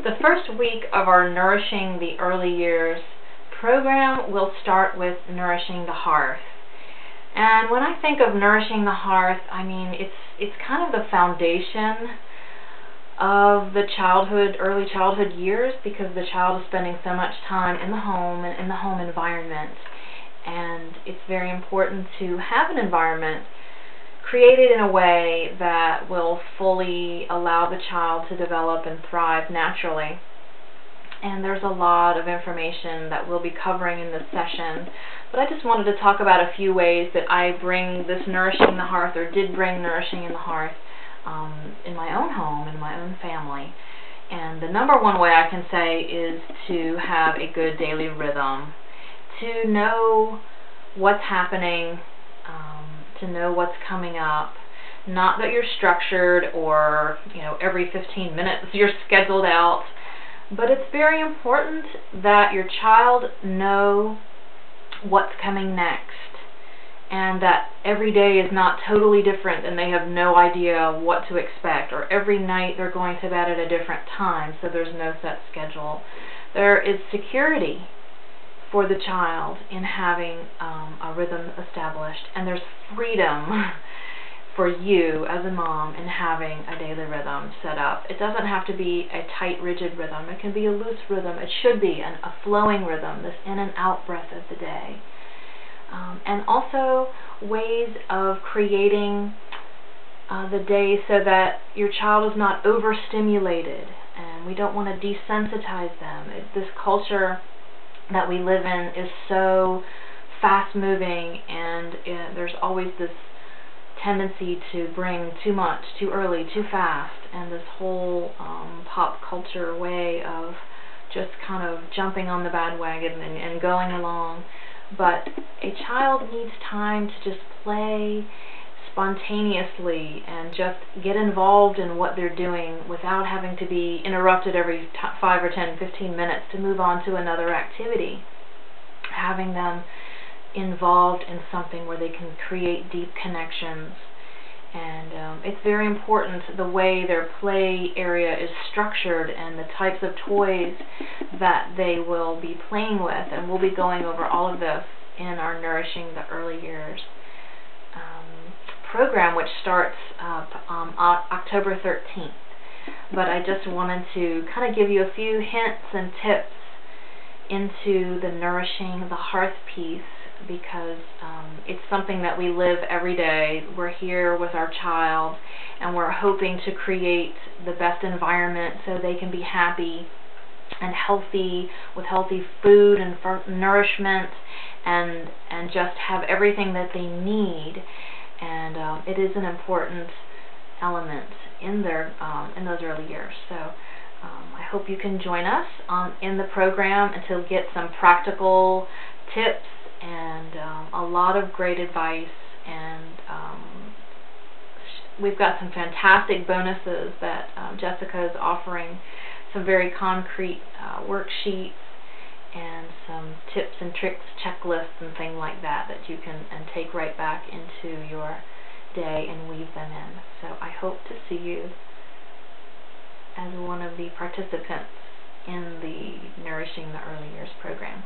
The first week of our Nourishing the Early Years program will start with Nourishing the Hearth. And when I think of nourishing the hearth, I mean it's kind of the foundation of the early childhood years, because the child is spending so much time in the home and in the home environment. And it's very important to have an environment created in a way that will fully allow the child to develop and thrive naturally. And there's a lot of information that we'll be covering in this session, but I just wanted to talk about a few ways that I bring this Nourishing the Hearth, or did bring Nourishing in the Hearth, in my own home, in my own family. And the number one way I can say is to have a good daily rhythm, to know what's happening, to know what's coming up. Not that you're structured or, every 15 minutes you're scheduled out, but it's very important that your child know what's coming next, and that every day is not totally different and they have no idea what to expect, or every night they're going to bed at a different time, so there's no set schedule. There is security for the child in having a rhythm established, and there's freedom for you as a mom in having a daily rhythm set up. It doesn't have to be a tight, rigid rhythm. It can be a loose rhythm. It should be a flowing rhythm, this in and out breath of the day. And also ways of creating the day so that your child is not overstimulated, and we don't want to desensitize them. This culture that we live in is so fast-moving, and there's always this tendency to bring too much, too early, too fast, and this whole pop culture way of just kind of jumping on the bandwagon and going along. But a child needs time to just play spontaneously and just get involved in what they're doing without having to be interrupted every 5 or 10, 15 minutes to move on to another activity. Having them involved in something where they can create deep connections. And it's very important the way their play area is structured and the types of toys that they will be playing with, and we'll be going over all of this in our Nourishing the Early Years program, which starts October 13th. But I just wanted to kind of give you a few hints and tips into the Nourishing the Hearth piece, because it's something that we live every day. We're here with our child, and we're hoping to create the best environment so they can be happy and healthy, with healthy food and nourishment, and just have everything that they need. And it is an important element in those early years. So I hope you can join us in the program and to get some practical tips and a lot of great advice. And we've got some fantastic bonuses that Jessica is offering, some very concrete worksheets and some tips and tricks, checklists and things like that you can take right back into your day and weave them in. So I hope to see you as one of the participants in the Nourishing the Early Years program.